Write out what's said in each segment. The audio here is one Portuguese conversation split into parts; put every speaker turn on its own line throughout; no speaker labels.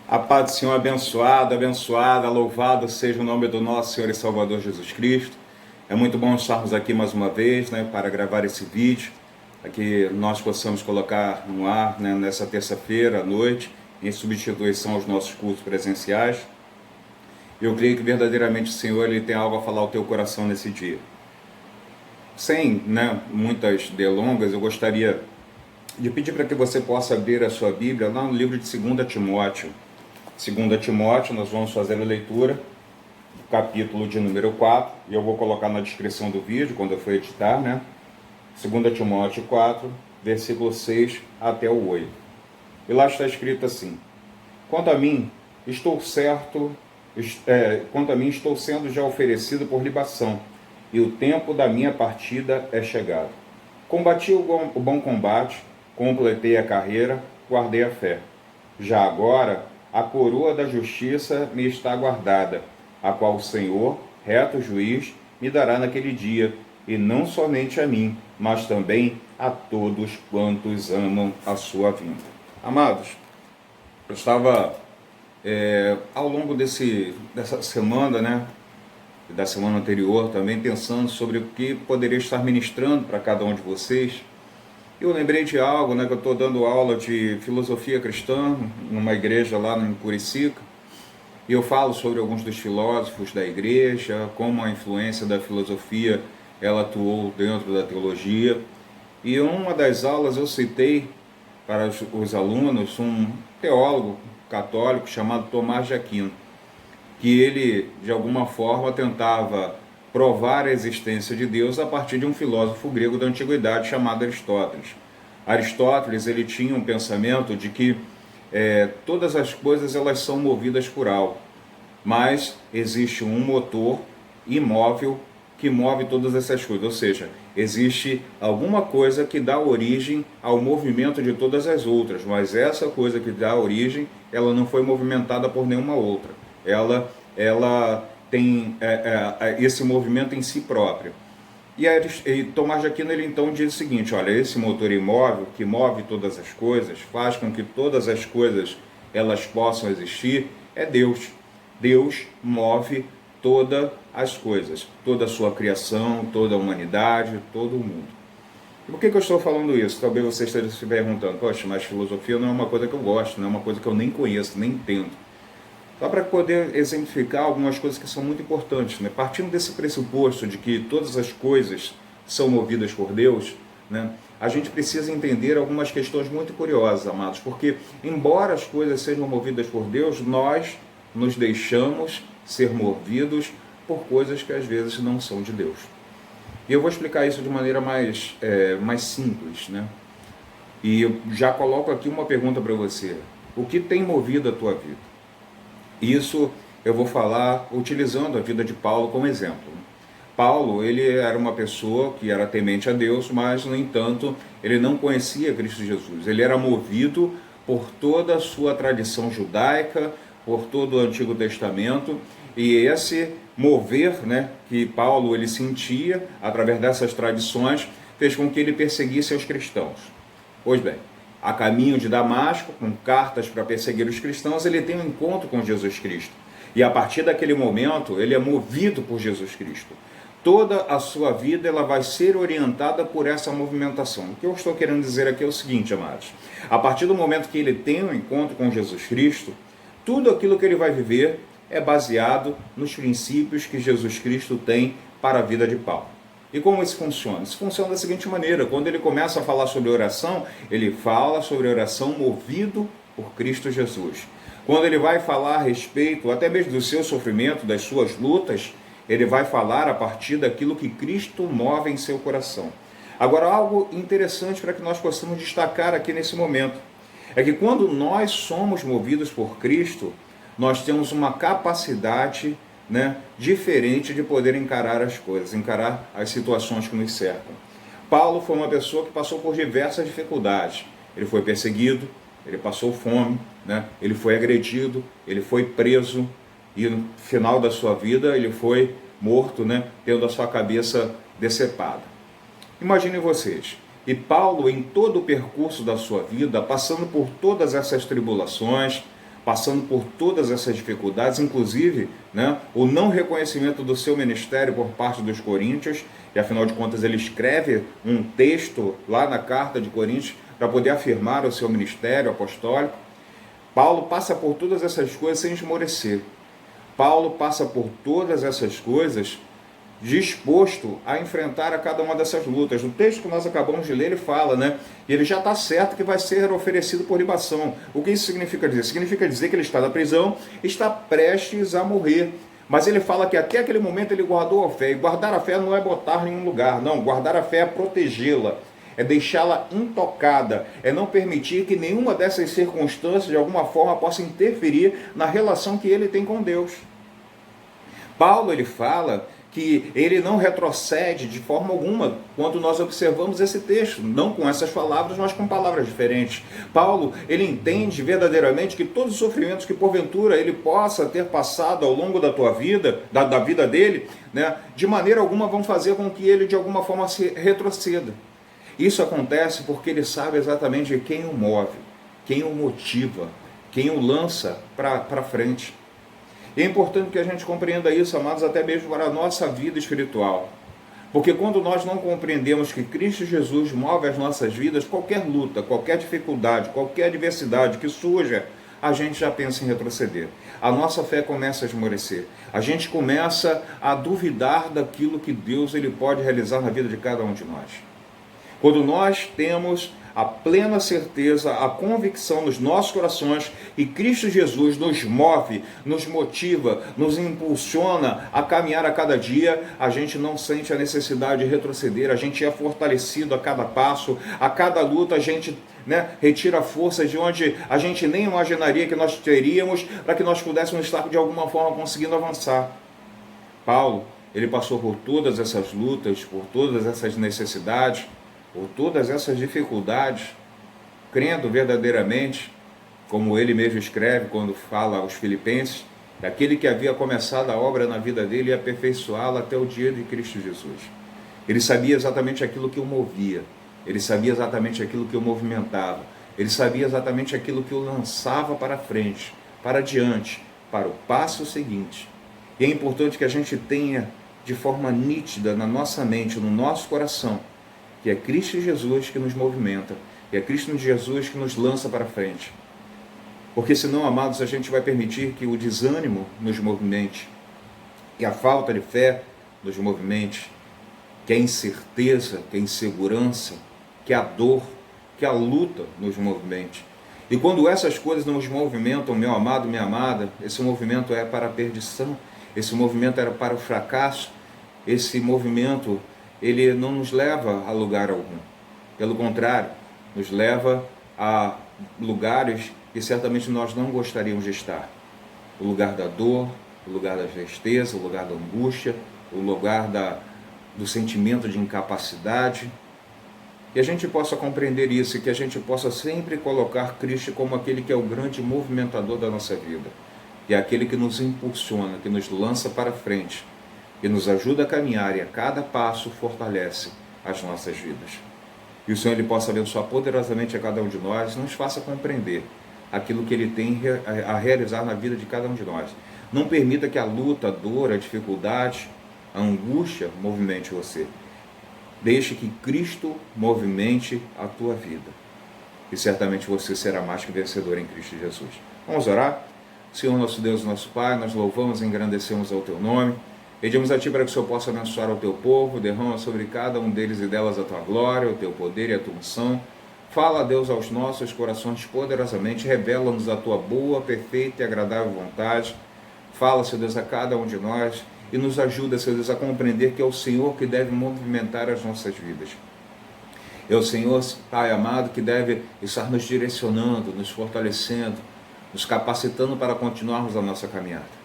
A paz do Senhor abençoada, abençoada, louvado seja o nome do nosso Senhor e Salvador Jesus Cristo. É muito bom estarmos aqui mais uma vez, para gravar esse vídeo, para que nós possamos colocar no ar, nessa terça-feira à noite, em substituição aos nossos cultos presenciais. Eu creio que verdadeiramente o Senhor ele tem algo a falar ao teu coração nesse dia. Sem muitas delongas, eu gostaria de pedir para que você possa abrir a sua Bíblia lá no livro de 2 Timóteo. 2 Timóteo, nós vamos fazer a leitura do capítulo de número 4, e eu vou colocar na descrição do vídeo, quando eu for editar, 2 Timóteo 4, versículo 6 até o 8. E lá está escrito assim: Quanto a mim, estou sendo já oferecido por libação, e o tempo da minha partida é chegado. Combati o bom combate, completei a carreira, guardei a fé. Já agora, a coroa da justiça me está guardada, a qual o Senhor, reto juiz, me dará naquele dia, e não somente a mim, mas também a todos quantos amam a sua vinda. Amados, eu estava ao longo dessa semana, e da semana anterior também, pensando sobre o que poderia estar ministrando para cada um de vocês. Eu lembrei de algo, que eu estou dando aula de filosofia cristã numa igreja lá em Curicica, e eu falo sobre alguns dos filósofos da igreja, como a influência da filosofia ela atuou dentro da teologia. E em uma das aulas eu citei para os alunos um teólogo católico chamado Tomás de Aquino, que ele, de alguma forma, tentava provar a existência de Deus a partir de um filósofo grego da antiguidade chamado Aristóteles. Aristóteles ele tinha um pensamento de que todas as coisas elas são movidas por algo, mas existe um motor imóvel que move todas essas coisas, ou seja, existe alguma coisa que dá origem ao movimento de todas as outras, mas essa coisa que dá origem, ela não foi movimentada por nenhuma outra. Ela tem esse movimento em si próprio. E Tomás de Aquino ele então diz o seguinte: olha, esse motor imóvel que move todas as coisas, faz com que todas as coisas elas possam existir, é Deus. Deus move todas as coisas, toda a sua criação, toda a humanidade, todo o mundo. E por que eu estou falando isso? Talvez você esteja se perguntando: poxa, mas filosofia não é uma coisa que eu gosto, não é uma coisa que eu nem conheço, nem entendo. Só para poder exemplificar algumas coisas que são muito importantes, Partindo desse pressuposto de que todas as coisas são movidas por Deus, a gente precisa entender algumas questões muito curiosas, amados, porque embora as coisas sejam movidas por Deus, nós nos deixamos ser movidos por coisas que às vezes não são de Deus. E eu vou explicar isso de maneira mais simples, E eu já coloco aqui uma pergunta para você: o que tem movido a tua vida? Isso eu vou falar utilizando a vida de Paulo como exemplo. Paulo, ele era uma pessoa que era temente a Deus, mas, no entanto, ele não conhecia Cristo Jesus. Ele era movido por toda a sua tradição judaica, por todo o Antigo Testamento, e esse mover, que Paulo ele sentia através dessas tradições, fez com que ele perseguisse os cristãos. Pois bem, a caminho de Damasco, com cartas para perseguir os cristãos, ele tem um encontro com Jesus Cristo. E a partir daquele momento, ele é movido por Jesus Cristo. Toda a sua vida ela vai ser orientada por essa movimentação. O que eu estou querendo dizer aqui é o seguinte, amados: a partir do momento que ele tem um encontro com Jesus Cristo, tudo aquilo que ele vai viver é baseado nos princípios que Jesus Cristo tem para a vida de Paulo. E como isso funciona? Isso funciona da seguinte maneira: quando ele começa a falar sobre oração, ele fala sobre oração movido por Cristo Jesus. Quando ele vai falar a respeito até mesmo do seu sofrimento, das suas lutas, ele vai falar a partir daquilo que Cristo move em seu coração. Agora, algo interessante para que nós possamos destacar aqui nesse momento, é que quando nós somos movidos por Cristo, nós temos uma capacidade diferente de poder encarar as coisas, encarar as situações que nos cercam. Paulo foi uma pessoa que passou por diversas dificuldades. Ele foi perseguido, ele passou fome, ele foi agredido, ele foi preso, e no final da sua vida ele foi morto, tendo a sua cabeça decepada. Imaginem vocês, e Paulo em todo o percurso da sua vida, passando por todas essas tribulações, passando por todas essas dificuldades, inclusive, né, o não reconhecimento do seu ministério por parte dos coríntios, e afinal de contas ele escreve um texto lá na carta de Coríntios para poder afirmar o seu ministério apostólico. Paulo passa por todas essas coisas sem esmorecer. Paulo passa por todas essas coisas disposto a enfrentar a cada uma dessas lutas. No texto que nós acabamos de ler, ele fala, né? E ele já está certo que vai ser oferecido por libação. O que isso significa dizer? Significa dizer que ele está na prisão, está prestes a morrer. Mas ele fala que até aquele momento ele guardou a fé. E guardar a fé não é botar em um lugar, não. Guardar a fé é protegê-la, é deixá-la intocada, é não permitir que nenhuma dessas circunstâncias de alguma forma possa interferir na relação que ele tem com Deus. Paulo, ele fala que ele não retrocede de forma alguma quando nós observamos esse texto, não com essas palavras, mas com palavras diferentes. Paulo, ele entende verdadeiramente que todos os sofrimentos que porventura ele possa ter passado ao longo da tua vida, da vida dele, né, de maneira alguma vão fazer com que ele de alguma forma se retroceda. Isso acontece porque ele sabe exatamente quem o move, quem o motiva, quem o lança para frente. E é importante que a gente compreenda isso, amados, até mesmo para a nossa vida espiritual. Porque quando nós não compreendemos que Cristo Jesus move as nossas vidas, qualquer luta, qualquer dificuldade, qualquer adversidade que surja, a gente já pensa em retroceder. A nossa fé começa a esmorecer. A gente começa a duvidar daquilo que Deus ele pode realizar na vida de cada um de nós. Quando nós temos a plena certeza, a convicção nos nossos corações e Cristo Jesus nos move, nos motiva, nos impulsiona a caminhar a cada dia, a gente não sente a necessidade de retroceder, a gente é fortalecido a cada passo, a cada luta a gente, né, retira forças de onde a gente nem imaginaria que nós teríamos para que nós pudéssemos estar de alguma forma conseguindo avançar. Paulo, ele passou por todas essas lutas, por todas essas necessidades, por todas essas dificuldades, crendo verdadeiramente, como ele mesmo escreve quando fala aos Filipenses, aquele que havia começado a obra na vida dele ia aperfeiçoá-la até o dia de Cristo Jesus. Ele sabia exatamente aquilo que o movia, ele sabia exatamente aquilo que o movimentava, ele sabia exatamente aquilo que o lançava para frente, para diante, para o passo seguinte. E é importante que a gente tenha de forma nítida na nossa mente, no nosso coração, que é Cristo Jesus que nos movimenta, e é Cristo Jesus que nos lança para frente. Porque senão, amados, a gente vai permitir que o desânimo nos movimente, que a falta de fé nos movimente, que a incerteza, que a insegurança, que a dor, que a luta nos movimente. E quando essas coisas nos movimentam, meu amado, minha amada, esse movimento é para a perdição, esse movimento era para o fracasso, esse movimento ele não nos leva a lugar algum. Pelo contrário, nos leva a lugares que certamente nós não gostaríamos de estar. O lugar da dor, o lugar da tristeza, o lugar da angústia, o lugar do sentimento de incapacidade. Que a gente possa compreender isso e que a gente possa sempre colocar Cristo como aquele que é o grande movimentador da nossa vida. E é aquele que nos impulsiona, que nos lança para frente, que nos ajuda a caminhar e a cada passo fortalece as nossas vidas. E o Senhor ele possa abençoar poderosamente a cada um de nós, nos faça compreender aquilo que Ele tem a realizar na vida de cada um de nós. Não permita que a luta, a dor, a dificuldade, a angústia movimente você. Deixe que Cristo movimente a tua vida. E certamente você será mais que vencedor em Cristo Jesus. Vamos orar? Senhor nosso Deus, nosso Pai, nós louvamos e engrandecemos ao Teu nome. Pedimos a Ti para que o Senhor possa abençoar o Teu povo, derrama sobre cada um deles e delas a Tua glória, o Teu poder e a Tua unção. Fala, Deus, aos nossos corações poderosamente, revela-nos a Tua boa, perfeita e agradável vontade. Fala, Senhor Deus, a cada um de nós e nos ajuda, Senhor Deus, a compreender que é o Senhor que deve movimentar as nossas vidas. É o Senhor, Pai amado, que deve estar nos direcionando, nos fortalecendo, nos capacitando para continuarmos a nossa caminhada.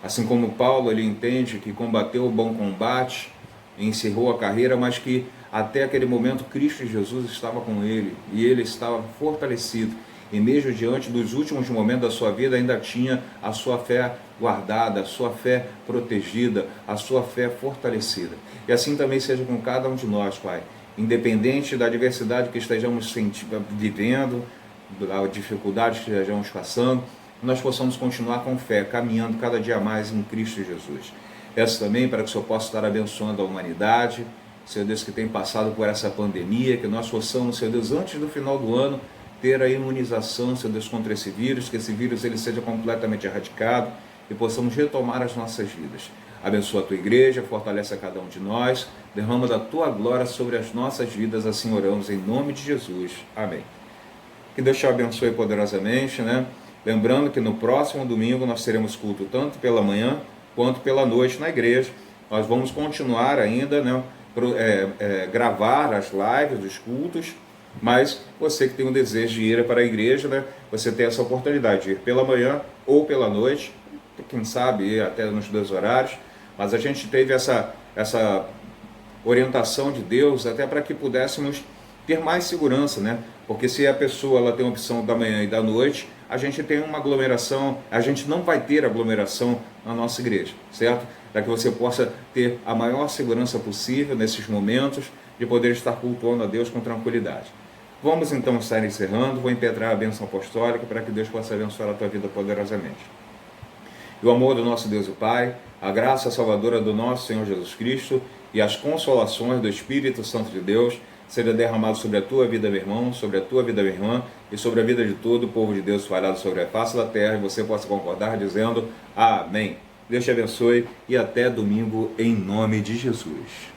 Assim como Paulo, ele entende que combateu o bom combate, encerrou a carreira, mas que até aquele momento Cristo Jesus estava com ele e ele estava fortalecido. E mesmo diante dos últimos momentos da sua vida, ainda tinha a sua fé guardada, a sua fé protegida, a sua fé fortalecida. E assim também seja com cada um de nós, Pai. Independente da adversidade que estejamos vivendo, da dificuldade que estejamos passando, nós possamos continuar com fé, caminhando cada dia mais em Cristo Jesus. Peço também para que o Senhor possa estar abençoando a humanidade, Senhor Deus, que tem passado por essa pandemia, que nós possamos, Senhor Deus, antes do final do ano, ter a imunização, Senhor Deus, contra esse vírus, que esse vírus ele seja completamente erradicado e possamos retomar as nossas vidas. Abençoa a tua igreja, fortalece a cada um de nós, derrama da tua glória sobre as nossas vidas, assim oramos em nome de Jesus. Amém. Que Deus te abençoe poderosamente, né? Lembrando que no próximo domingo nós teremos culto tanto pela manhã quanto pela noite na igreja. Nós vamos continuar ainda, né, gravar as lives dos cultos, mas você que tem um desejo de ir para a igreja, né, você tem essa oportunidade de ir pela manhã ou pela noite, quem sabe ir até nos dois horários, mas a gente teve essa orientação de Deus até para que pudéssemos ter mais segurança, né? Porque se a pessoa ela tem a opção da manhã e da noite, a gente tem uma aglomeração, a gente não vai ter aglomeração na nossa igreja, certo? Para que você possa ter a maior segurança possível nesses momentos de poder estar cultuando a Deus com tranquilidade. Vamos então estar encerrando, vou impetrar a bênção apostólica para que Deus possa abençoar a tua vida poderosamente. E o amor do nosso Deus e Pai, a graça salvadora do nosso Senhor Jesus Cristo e as consolações do Espírito Santo de Deus seja derramado sobre a tua vida, meu irmão, sobre a tua vida, minha irmã, e sobre a vida de todo o povo de Deus espalhado sobre a face da terra, e você possa concordar dizendo amém. Deus te abençoe e até domingo em nome de Jesus.